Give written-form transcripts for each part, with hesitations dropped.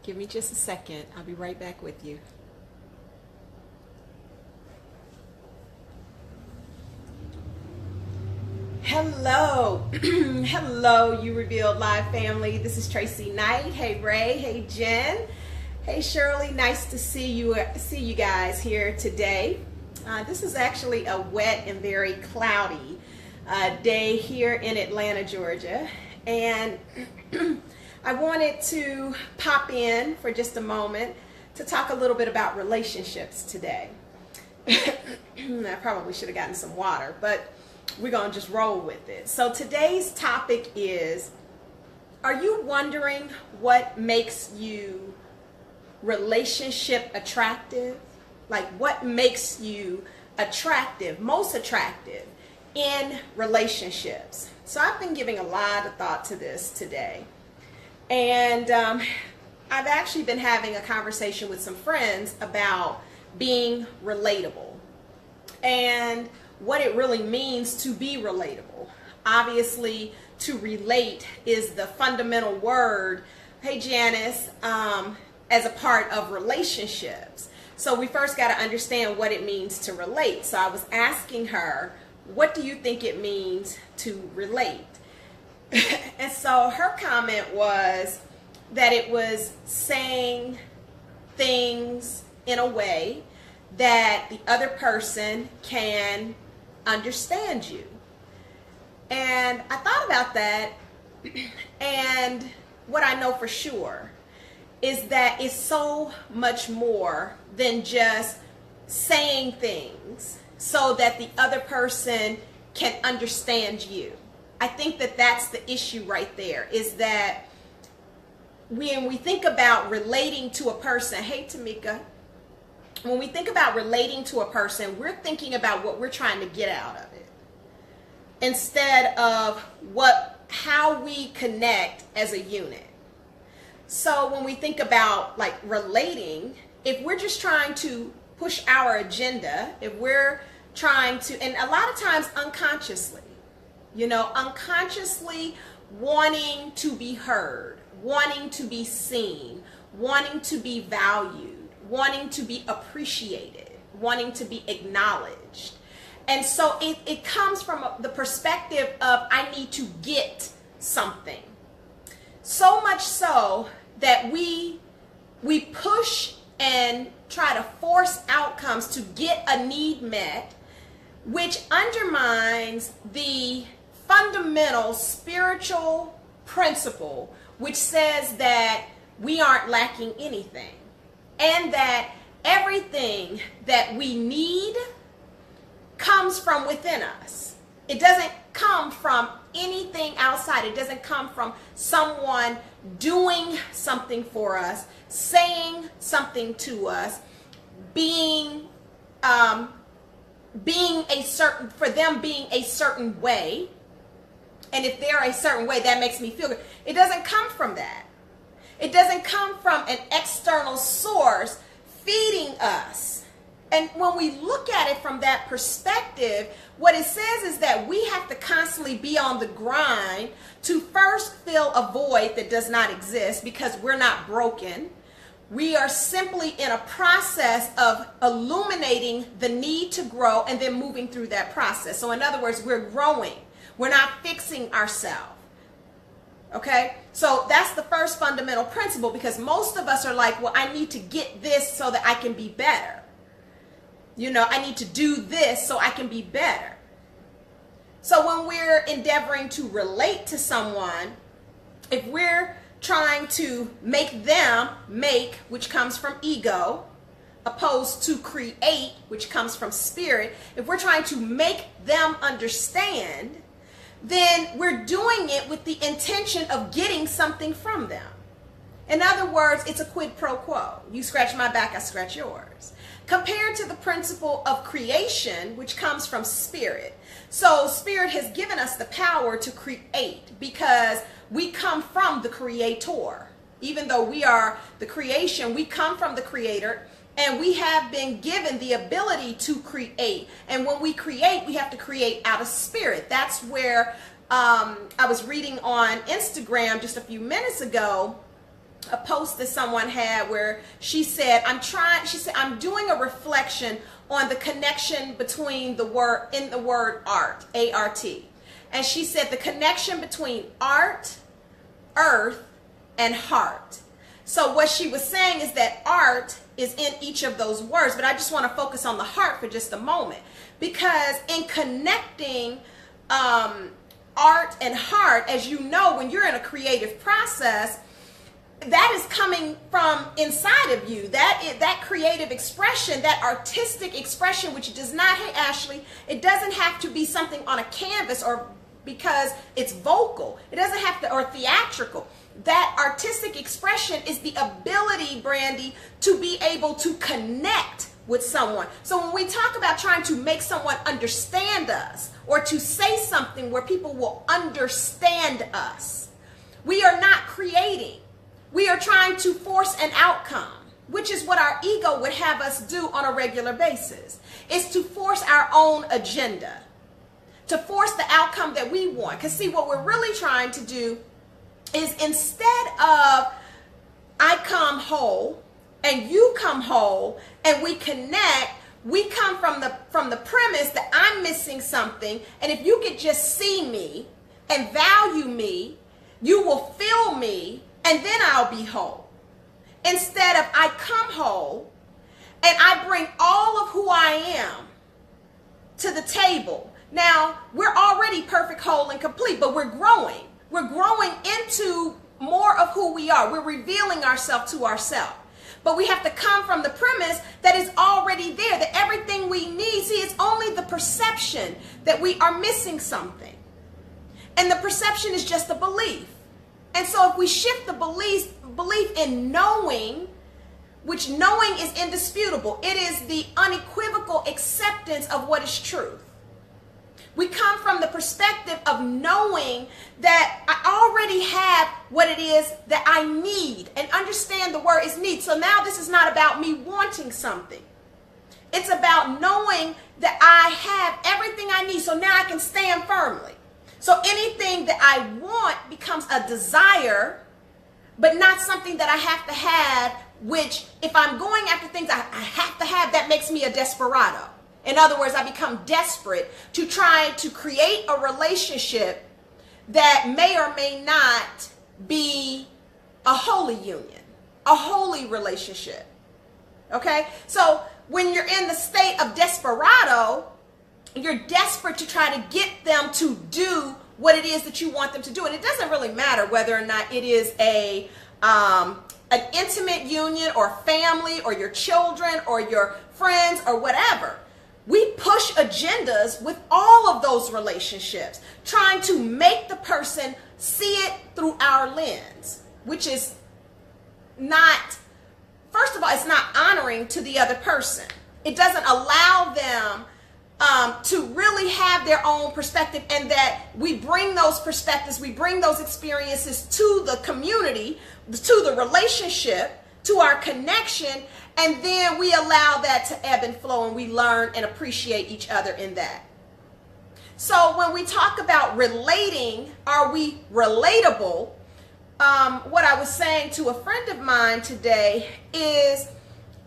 Give me just a second. I'll be right back with you. Hello. Hello, You Revealed Live family. This is Tracey Knight. Hey, Ray. Hey, Jen. Hey, Shirley. Nice to see you guys here today. This is actually a wet and very cloudy day here in Atlanta, Georgia. And I wanted to pop in for just a moment to talk a little bit about relationships today. I probably should have gotten some water, but we're going to just roll with it. So today's topic is, are you wondering what makes you relationship attractive? Like, what makes you attractive, most attractive in relationships? So I've been giving a lot of thought to this today. And I've actually been having a conversation with some friends about being relatable and what it really means to be relatable. Obviously, to relate is the fundamental word, hey Janice, as a part of relationships. So we first got to understand what it means to relate. So I was asking her, what do you think it means to relate? And so her comment was that it was saying things in a way that the other person can understand you. And I thought about that, and what I know for sure is that it's so much more than just saying things so that the other person can understand you. I think that that's the issue right there, is that when we think about relating to a person, hey Tamika, when we think about relating to a person, we're thinking about what we're trying to get out of it instead of how we connect as a unit. So when we think about like relating, if we're just trying to push our agenda, if we're trying to, and a lot of times unconsciously, unconsciously wanting to be heard, wanting to be seen, wanting to be valued, wanting to be appreciated, wanting to be acknowledged. And so it comes from the perspective of, I need to get something. So much so that we push and try to force outcomes to get a need met, which undermines the fundamental spiritual principle, which says that we aren't lacking anything, and that everything that we need comes from within us. It doesn't come from anything outside. It doesn't come from someone doing something for us, saying something to us, being a certain way. And if they're a certain way, that makes me feel good. It doesn't come from that. It doesn't come from an external source feeding us. And when we look at it from that perspective, what it says is that we have to constantly be on the grind to first fill a void that does not exist, because we're not broken. We are simply in a process of illuminating the need to grow and then moving through that process. So in other words, we're growing. We're not fixing ourselves. Okay? So that's the first fundamental principle, because most of us are like, well, I need to get this so that I can be better. I need to do this so I can be better. So when we're endeavoring to relate to someone, if we're trying to make them make, which comes from ego, opposed to create, which comes from spirit, if we're trying to make them understand, then we're doing it with the intention of getting something from them. In other words, it's a quid pro quo. You scratch my back, I scratch yours. Compared to the principle of creation, which comes from spirit. So spirit has given us the power to create, because we come from the creator. Even though we are the creation, we come from the creator, and we have been given the ability to create. And when we create, we have to create out of spirit. That's where I was reading on Instagram just a few minutes ago a post that someone had where she said, I'm doing a reflection on the connection between the word art, A-R-T. And she said the connection between art, earth, and heart. So what she was saying is that art is in each of those words, but I just want to focus on the heart for just a moment, because in connecting art and heart, as you know, when you're in a creative process, that is coming from inside of you. That creative expression, that artistic expression, which does not, hey Ashley, it doesn't have to be something on a canvas or because it's vocal. It doesn't have to, or theatrical. That artistic expression is the ability, Brandy, to be able to connect with someone. So when we talk about trying to make someone understand us or to say something where people will understand us, we are not creating. We are trying to force an outcome, which is what our ego would have us do on a regular basis, is to force our own agenda, to force the outcome that we want. Because see, what we're really trying to do is, instead of I come whole and you come whole and we connect, we come from the premise that I'm missing something, and if you could just see me and value me, you will feel me, and then I'll be whole. Instead of I come whole and I bring all of who I am to the table. Now, we're already perfect, whole, and complete, but we're growing. We're growing into more of who we are. We're revealing ourselves to ourselves. But we have to come from the premise that is already there, that everything we need. See, it's only the perception that we are missing something. And the perception is just a belief. And so if we shift the belief in knowing, which knowing is indisputable, it is the unequivocal acceptance of what is truth. We come from the perspective of knowing that I already have what it is that I need, and understand the word is need. So now this is not about me wanting something. It's about knowing that I have everything I need, so now I can stand firmly. So anything that I want becomes a desire, but not something that I have to have, which if I'm going after things I have to have, that makes me a desperado. In other words, I become desperate to try to create a relationship that may or may not be a holy union, a holy relationship. Okay? So when you're in the state of desperado, you're desperate to try to get them to do what it is that you want them to do. And it doesn't really matter whether or not it is an intimate union or family or your children or your friends or whatever. We push agendas with all of those relationships, trying to make the person see it through our lens, which is not, first of all, it's not honoring to the other person. It doesn't allow them to really have their own perspective, and that we bring those perspectives, we bring those experiences to the community, to the relationship, to our connection, and then we allow that to ebb and flow, and we learn and appreciate each other in that. So when we talk about relating, are we relatable? What I was saying to a friend of mine today is,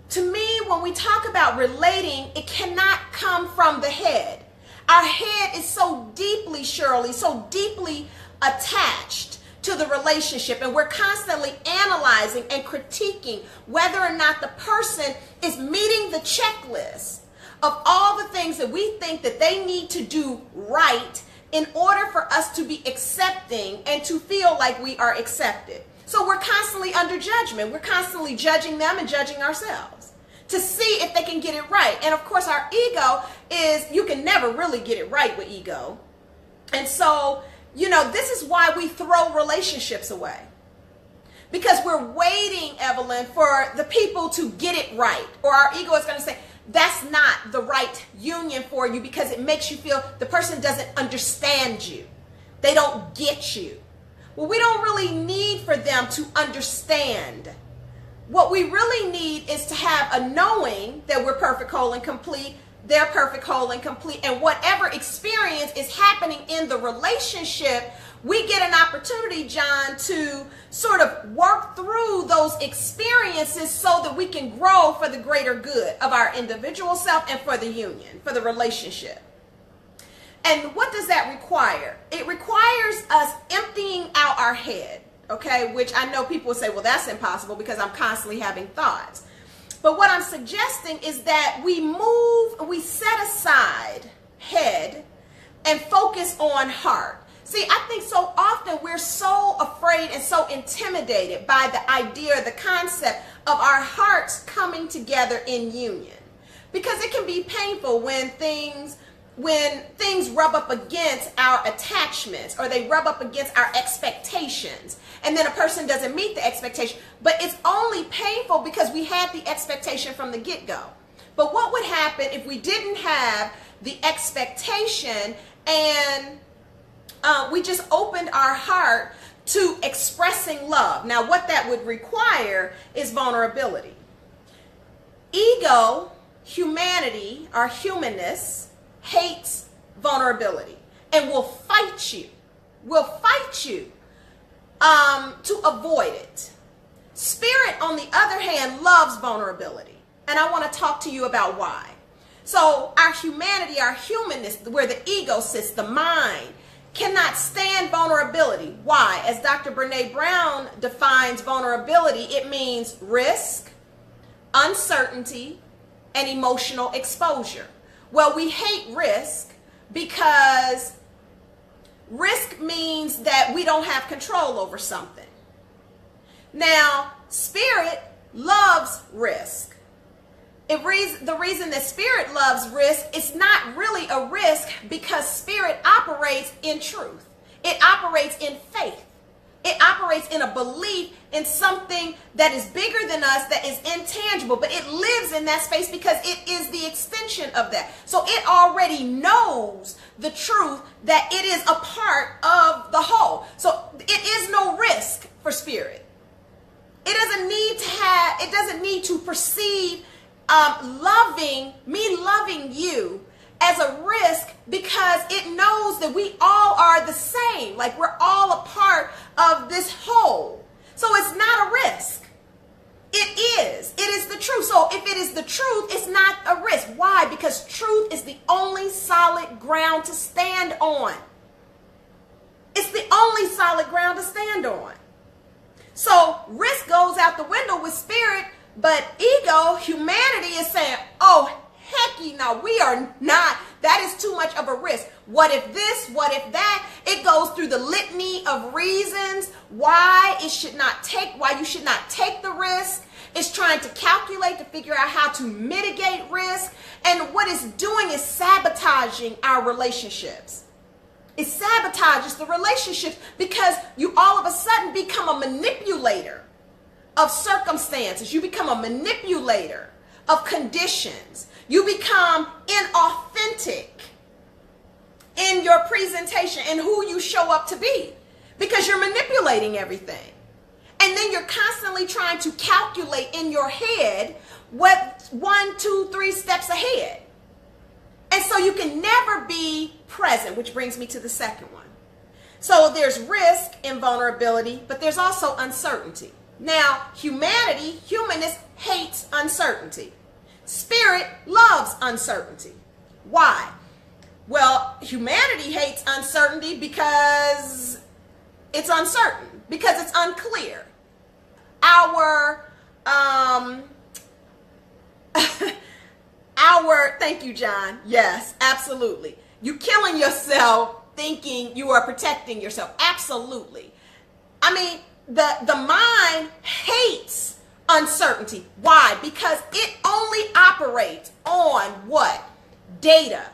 to me, when we talk about relating, it cannot come from the head. Our head is so deeply, Shirley, so deeply attached to the relationship, and we're constantly analyzing and critiquing whether or not the person is meeting the checklist of all the things that we think that they need to do right in order for us to be accepting and to feel like we are accepted. So we're constantly under judgment. We're constantly judging them and judging ourselves to see if they can get it right. And of course, our ego is, you can never really get it right with ego. And so, you know, this is why we throw relationships away. Because we're waiting, Evelyn, for the people to get it right. Or our ego is going to say, that's not the right union for you, because it makes you feel the person doesn't understand you. They don't get you. Well, we don't really need for them to understand. What we really need is to have a knowing that we're perfect, whole, and complete. They're perfect, whole, and complete. And whatever experience is happening in the relationship, we get an opportunity, John, to sort of work through those experiences so that we can grow for the greater good of our individual self and for the union, for the relationship. And what does that require? It requires us emptying out our head, okay? Which I know people will say, well, that's impossible because I'm constantly having thoughts. But what I'm suggesting is that we set aside head and focus on heart. See, I think so often we're so afraid and so intimidated by the idea, the concept of our hearts coming together in union. Because it can be painful when things rub up against our attachments, or they rub up against our expectations, and then a person doesn't meet the expectation. But it's only painful because we had the expectation from the get-go. But what would happen if we didn't have the expectation and we just opened our heart to expressing love? Now, what that would require is vulnerability. Ego, humanity, our humanness, hates vulnerability and will fight you. To avoid it. Spirit, on the other hand, loves vulnerability. And I want to talk to you about why. So our humanity, our humanness, where the ego sits, the mind, cannot stand vulnerability. Why? As Dr. Brene Brown defines vulnerability, it means risk, uncertainty, and emotional exposure. Well, we hate risk because risk means that we don't have control over something. Now, spirit loves risk. The reason that spirit loves risk is not really a risk because spirit operates in truth. It operates in faith. It operates in a belief in something that is bigger than us, that is intangible, but it lives in that space because it is the extension of that. So it already knows the truth that it is a part of the whole. So it is no risk for spirit. It doesn't need to perceive loving you as a risk because it knows that we all are the same. Like, we're all a part of this whole. So it's not a risk. It is the truth. So if it is the truth, it's not a risk. Why? Because truth is the only solid ground to stand on. It's the only solid ground to stand on. So risk goes out the window with spirit, but ego, humanity, is saying, oh, hecky, no, we are not. That is too much of a risk. What if this? What if that? It goes through the litany of reasons why you should not take the risk. It's trying to calculate to figure out how to mitigate risk. And what it's doing is sabotaging our relationships. It sabotages the relationships because you all of a sudden become a manipulator of circumstances. You become a manipulator of conditions. You become inauthentic in your presentation and who you show up to be because you're manipulating everything. And then you're constantly trying to calculate in your head what 1, 2, 3 steps ahead. And so you can never be present, which brings me to the second one. So there's risk and vulnerability, but there's also uncertainty. Now, humanness hates uncertainty. Spirit loves uncertainty. Why? Well, humanity hates uncertainty because it's uncertain, because it's unclear. Thank you, John. Yes, absolutely. You killing yourself thinking you are protecting yourself. Absolutely. I mean, the mind hates uncertainty. Why? Because it only operates on what? Data,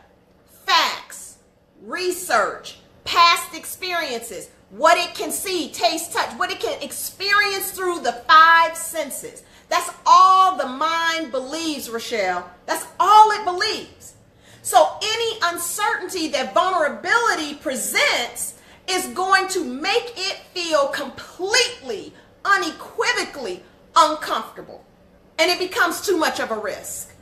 facts, research, past experiences, what it can see, taste, touch, what it can experience through the 5 senses. That's all the mind believes, Rochelle. That's all it believes. So any uncertainty that vulnerability presents is going to make it feel completely, unequivocally uncomfortable. And it becomes too much of a risk.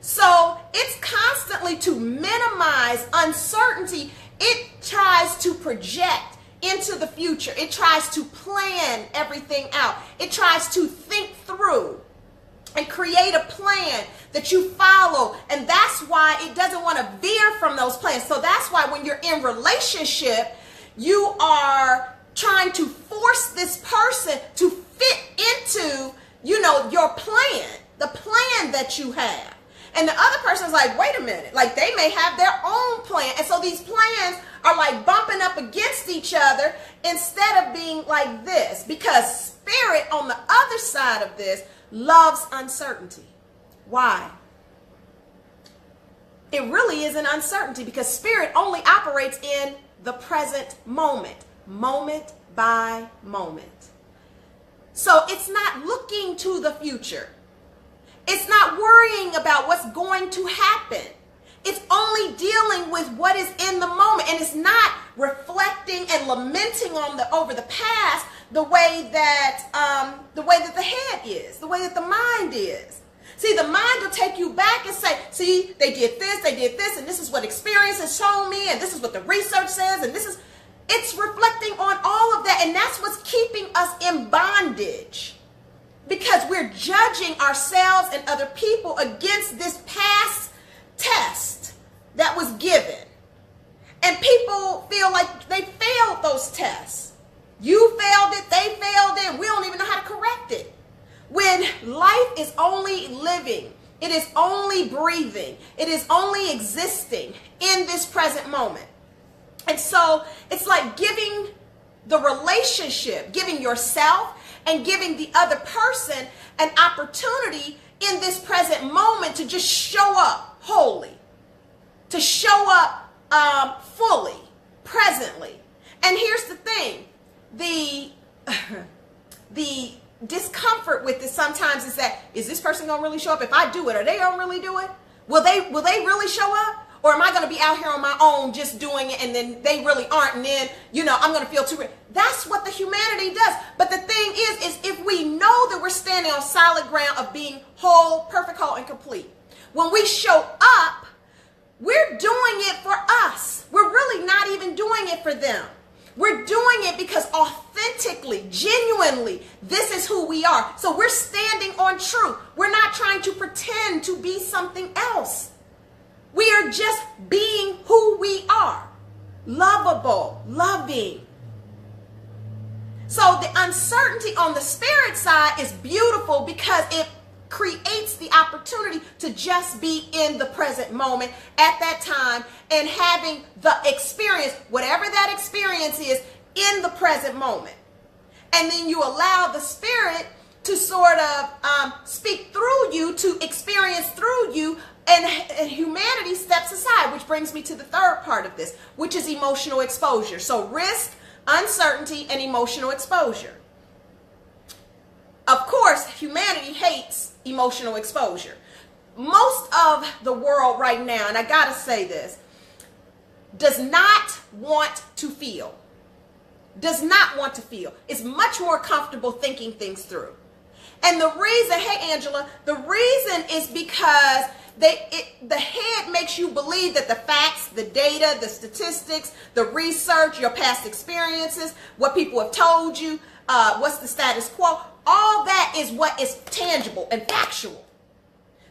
So it's constantly to minimize uncertainty. It tries to project into the future. It tries to plan everything out. It tries to think through and create a plan that you follow. And that's why it doesn't want to veer from those plans. So that's why when you're in relationship, you are trying to force this person to fit into, your plan, the plan that you have. And the other person's like, wait a minute, like they may have their own plan. And so these plans are like bumping up against each other instead of being like this, because spirit on the other side of this loves uncertainty. Why? It really is an uncertainty because spirit only operates in the present moment, moment by moment. So it's not looking to the future. It's not worrying about what's going to happen. It's only dealing with what is in the moment, and it's not reflecting and lamenting over the past the way that the head is, the way that the mind is. See, the mind will take you back and say, see, they did this, and this is what experience has shown me, and this is what the research says, and it's reflecting on all of that, and that's what's keeping us in bondage. Because we're judging ourselves and other people against this past test that was given. And people feel like they failed those tests. You failed it, they failed it, we don't even know how to correct it. When life is only living, it is only breathing, it is only existing in this present moment. And so it's like giving the relationship, giving yourself and giving the other person an opportunity in this present moment to just show up wholly, to show up fully, presently. And here's the thing, the discomfort with this sometimes is that, is this person gonna really show up? If I do it, are they gonna really do it? Will they really show up? Or am I going to be out here on my own just doing it and then they really aren't, and then, I'm going to feel too... That's what the humanity does. But the thing is if we know that we're standing on solid ground of being whole, perfect, whole, and complete, when we show up, we're doing it for us. We're really not even doing it for them. We're doing it because authentically, genuinely, this is who we are. So we're standing on truth. We're not trying to pretend to be something else. We are just being who we are. Lovable, loving. So the uncertainty on the spirit side is beautiful because it creates the opportunity to just be in the present moment at that time and having the experience, whatever that experience is, in the present moment. And then you allow the spirit to sort of speak through you, to experience through you, and humanity steps aside, which brings me to the third part of this, which is emotional exposure. So risk, uncertainty, and emotional exposure. Of course, humanity hates emotional exposure. Most of the world right now, and I gotta say this, does not want to feel. Does not want to feel. Is much more comfortable thinking things through. And the reason, hey Angela, the reason is because the head makes you believe that the facts, the data, the statistics, the research, your past experiences, what people have told you, what's the status quo, all that is what is tangible and factual.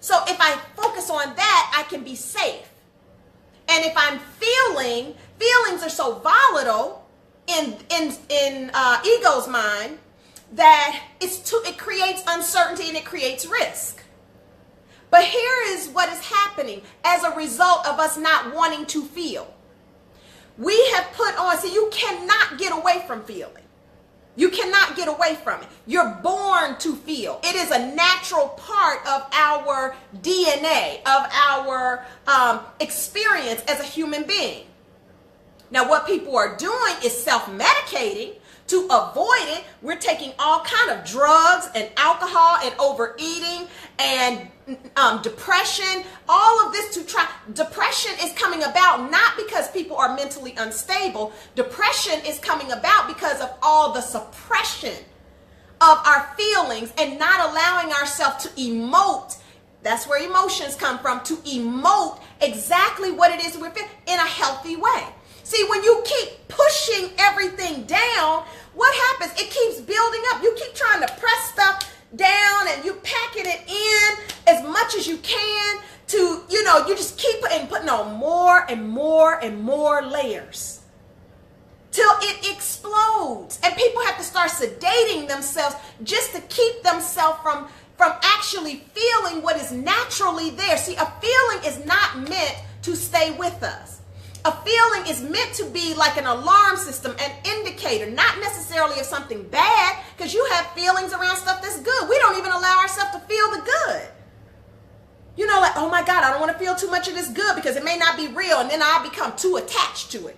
So if I focus on that, I can be safe. And if I'm feelings are so volatile in ego's mind that it creates uncertainty and it creates risk. But here is what is happening as a result of us not wanting to feel. We have put on, so you cannot get away from feeling. You cannot get away from it. You're born to feel. It is a natural part of our DNA, of our experience as a human being. Now, what people are doing is self-medicating to avoid it. We're taking all kind of drugs and alcohol and overeating and depression, all of this to try. Depression is coming about not because people are mentally unstable. Depression is coming about because of all the suppression of our feelings and not allowing ourselves to emote. That's where emotions come from, to emote exactly what it is we're feeling in a healthy way. See, when you keep pushing everything down, what happens? It keeps building up. You keep trying to press stuff down and you packing it in as much as you can to, you just keep putting on more and more and more layers till it explodes. And people have to start sedating themselves just to keep themselves from actually feeling what is naturally there. See, a feeling is not meant to stay with us. A feeling is meant to be like an alarm system, an indicator, not necessarily of something bad, because you have feelings around stuff that's good. We don't even allow ourselves to feel the good. Like, oh my God, I don't want to feel too much of this good because it may not be real, and then I'll become too attached to it.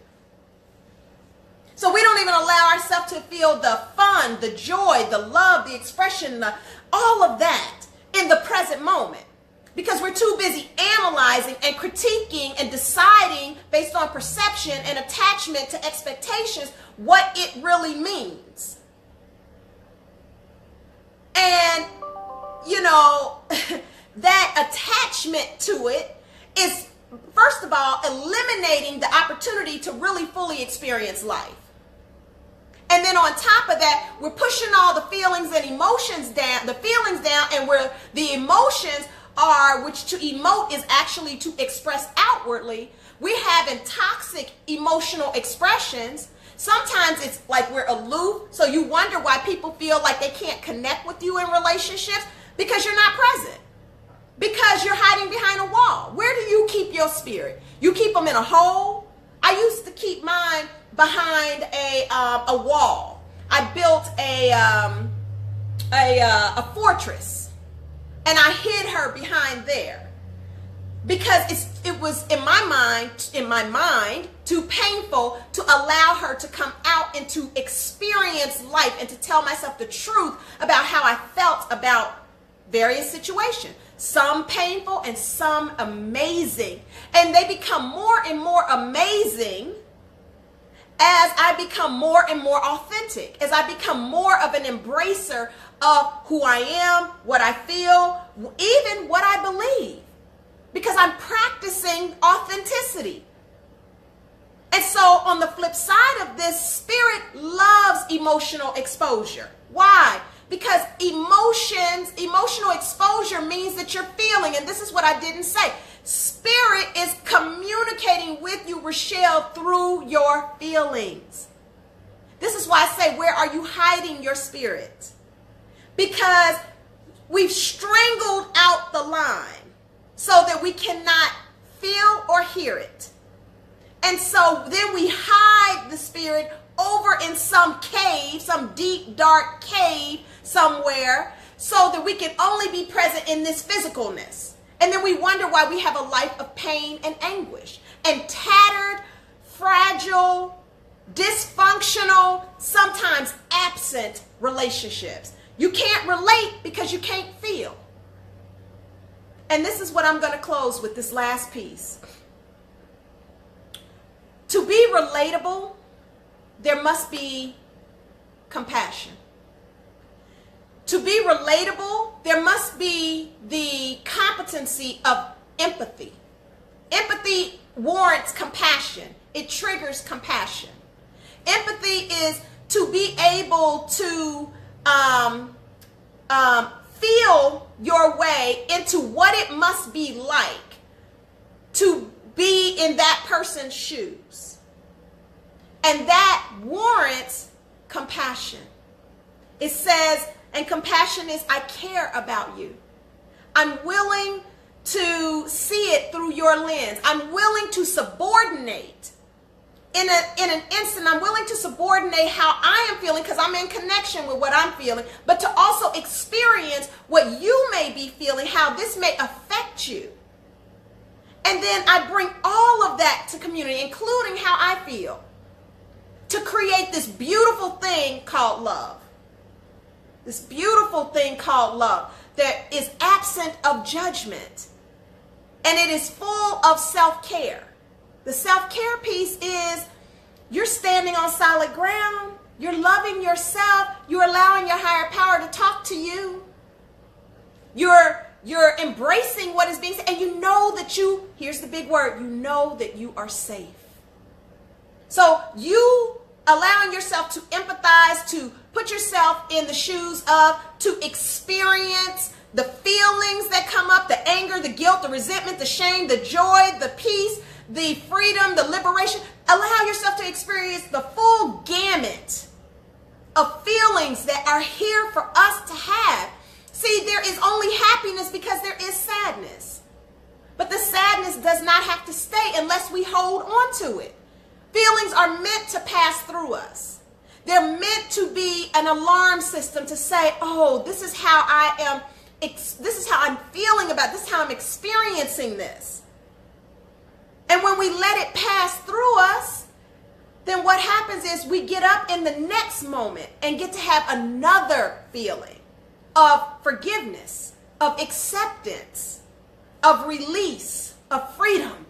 So we don't even allow ourselves to feel the fun, the joy, the love, the expression, all of that in the present moment. Because we're too busy analyzing and critiquing and deciding based on perception and attachment to expectations what it really means. And, that attachment to it is, first of all, eliminating the opportunity to really fully experience life. And then on top of that, we're pushing all the feelings and emotions down, and where the emotions are, which to emote is actually to express outwardly, we're having toxic emotional expressions. Sometimes it's like we're aloof, so you wonder why people feel like they can't connect with you in relationships, because you're not present, because you're hiding behind a wall. Where do you keep your spirit? You keep them in a hole? I used to keep mine behind a wall. I built a fortress, and I hid her behind there because it was in my mind too painful to allow her to come out and to experience life and to tell myself the truth about how I felt about various situations. Some painful and some amazing. And they become more and more amazing as I become more and more authentic, as I become more of an embracer of who I am, what I feel, even what I believe, because I'm practicing authenticity. And so on the flip side of this, spirit loves emotional exposure. Why? Because emotional exposure means that you're feeling, and this is what I didn't say. Spirit is communicating with you, Rochelle, through your feelings. This is why I say, where are you hiding your spirit? Because we've strangled out the line so that we cannot feel or hear it. And so then we hide the spirit over in some cave, some deep, dark cave somewhere, so that we can only be present in this physicalness. And then we wonder why we have a life of pain and anguish and tattered, fragile, dysfunctional, sometimes absent relationships. You can't relate because you can't feel. And this is what I'm going to close with, this last piece. To be relatable, there must be compassion. To be relatable, there must be the competency of empathy. Empathy warrants compassion. It triggers compassion. Empathy is to be able to feel your way into what it must be like to be in that person's shoes. And that warrants compassion. It says, and compassion is, I care about you. I'm willing to see it through your lens. I'm willing to subordinate. In an instant, I'm willing to subordinate how I am feeling because I'm in connection with what I'm feeling, but to also experience what you may be feeling, how this may affect you. And then I bring all of that to community, including how I feel, to create this beautiful thing called love. This beautiful thing called love that is absent of judgment. And it is full of self-care. The self-care piece is you're standing on solid ground. You're loving yourself. You're allowing your higher power to talk to you. You're embracing what is being said. And you know that here's the big word, you know that you are safe. So you allowing yourself to empathize, to put yourself in the shoes of, to experience the feelings that come up, the anger, the guilt, the resentment, the shame, the joy, the peace, the freedom, the liberation. Allow yourself to experience the full gamut of feelings that are here for us to have. See, there is only happiness because there is sadness. But the sadness does not have to stay unless we hold on to it. Feelings are meant to pass through us. They're meant to be an alarm system to say, oh, this is how I am, this is how I'm feeling about this, how I'm experiencing this. And when we let it pass through us, then what happens is we get up in the next moment and get to have another feeling of forgiveness, of acceptance, of release, of freedom.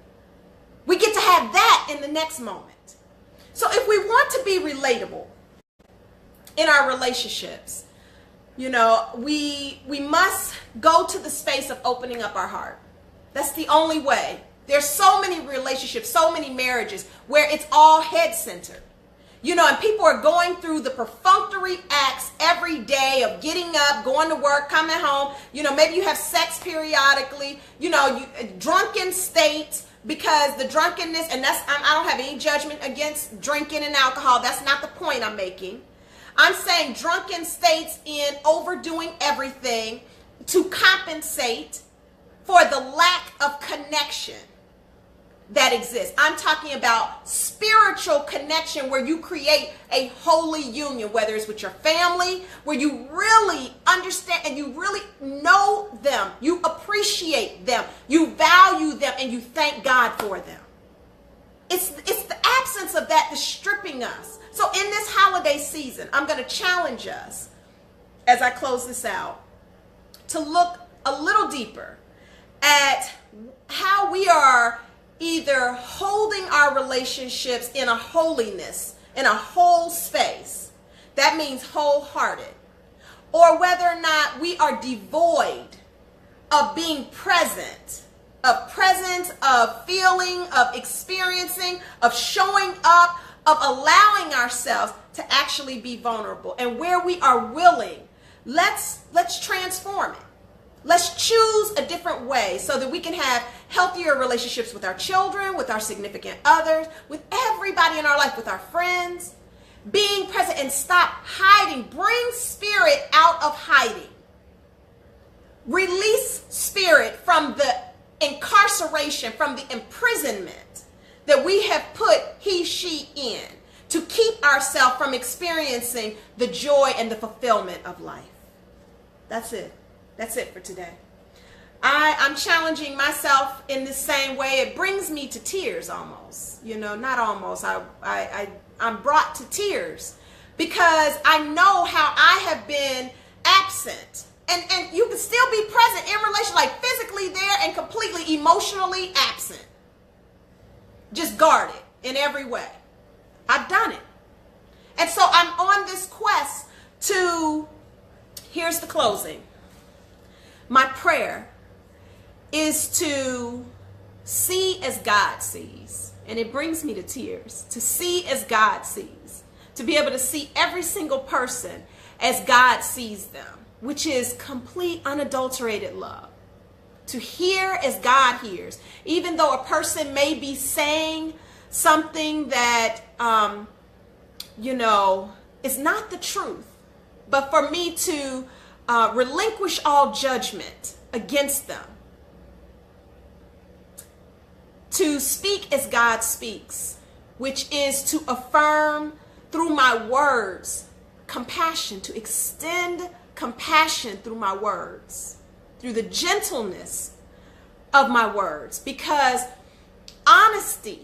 We get to have that in the next moment. So if we want to be relatable in our relationships, you know, we must go to the space of opening up our heart. That's the only way. There's so many relationships, so many marriages where it's all head-centered. You know, and people are going through the perfunctory acts every day of getting up, going to work, coming home. You know, maybe you have sex periodically, you know, drunken states, because the drunkenness, and that's, I don't have any judgment against drinking and alcohol. That's not the point I'm making. I'm saying drunken states in overdoing everything to compensate for the lack of connection that exists. I'm talking about spiritual connection where you create a holy union, whether it's with your family, where you really understand and you really know them, you appreciate them, you value them, and you thank God for them. It's the absence of that that's stripping us. So in this holiday season, I'm going to challenge us as I close this out to look a little deeper at how we are either holding our relationships in a holiness, in a whole space, that means wholehearted, or whether or not we are devoid of being present, of feeling, of experiencing, of showing up, of allowing ourselves to actually be vulnerable. And where we are willing, let's transform it. Let's choose a different way so that we can have healthier relationships with our children, with our significant others, with everybody in our life, with our friends. Being present and stop hiding. Bring spirit out of hiding. Release spirit from the incarceration, from the imprisonment that we have put he, she in to keep ourselves from experiencing the joy and the fulfillment of life. That's it. That's it for today. I'm challenging myself in the same way. It brings me to tears almost. You know, not almost. I'm brought to tears because I know how I have been absent. And you can still be present in relation, like physically there and completely emotionally absent. Just guarded in every way. I've done it. And so I'm on this quest to, here's the closing. My prayer is to see as God sees. And it brings me to tears. To see as God sees. To be able to see every single person as God sees them, which is complete unadulterated love. To hear as God hears. Even though a person may be saying something that, you know, is not the truth. But for me to relinquish all judgment against them. To speak as God speaks, which is to affirm through my words compassion, to extend compassion through my words, through the gentleness of my words, because honesty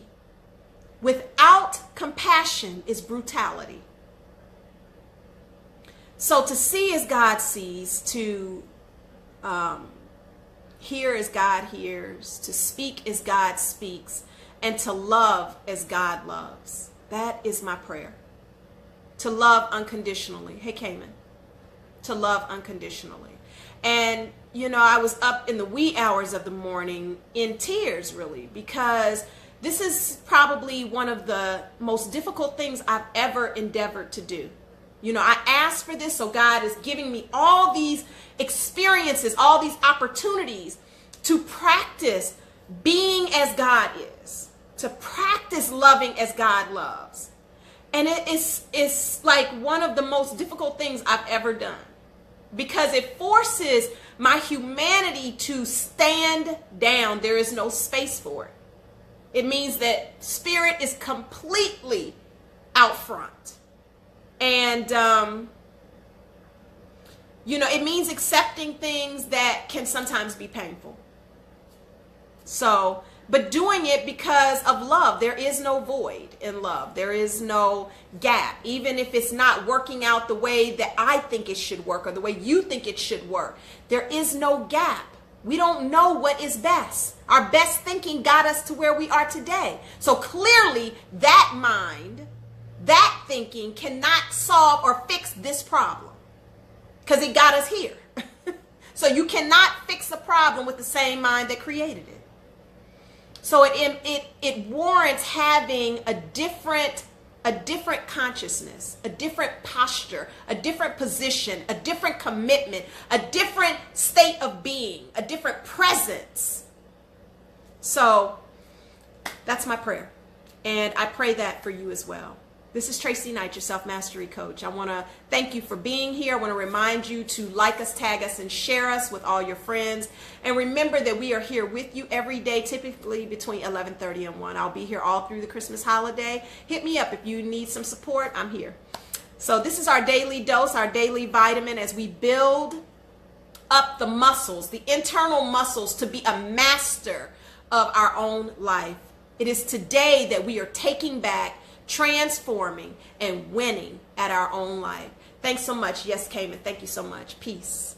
without compassion is brutality. So to see as God sees, to hear as God hears, to speak as God speaks, and to love as God loves. That is my prayer. To love unconditionally. Hey, Cayman. To love unconditionally. And, you know, I was up in the wee hours of the morning in tears, really, because This is probably one of the most difficult things I've ever endeavored to do. You know, I asked for this, so God is giving me all these experiences, all these opportunities to practice being as God is, to practice loving as God loves. And it's like one of the most difficult things I've ever done, because it forces my humanity to stand down. There is no space for it. It means that spirit is completely out front. And, you know, it means accepting things that can sometimes be painful. So, but doing it because of love. There is no void in love. There is no gap. Even if it's not working out the way that I think it should work or the way you think it should work, there is no gap. We don't know what is best. Our best thinking got us to where we are today. So clearly that mind, that thinking cannot solve or fix this problem because it got us here. So you cannot fix a problem with the same mind that created it. So it warrants having a different consciousness, a different posture, a different position, a different commitment, a different state of being, a different presence. So that's my prayer. And I pray that for you as well. This is Tracey Knight, your self-mastery coach. I want to thank you for being here. I want to remind you to like us, tag us, and share us with all your friends. And remember that we are here with you every day, typically between 11:30 and 1. I'll be here all through the Christmas holiday. Hit me up if you need some support. I'm here. So this is our daily dose, our daily vitamin as we build up the muscles, the internal muscles to be a master of our own life. It is today that we are taking back, transforming, and winning at our own life. Thanks so much. Yes, Cayman. Thank you so much. Peace.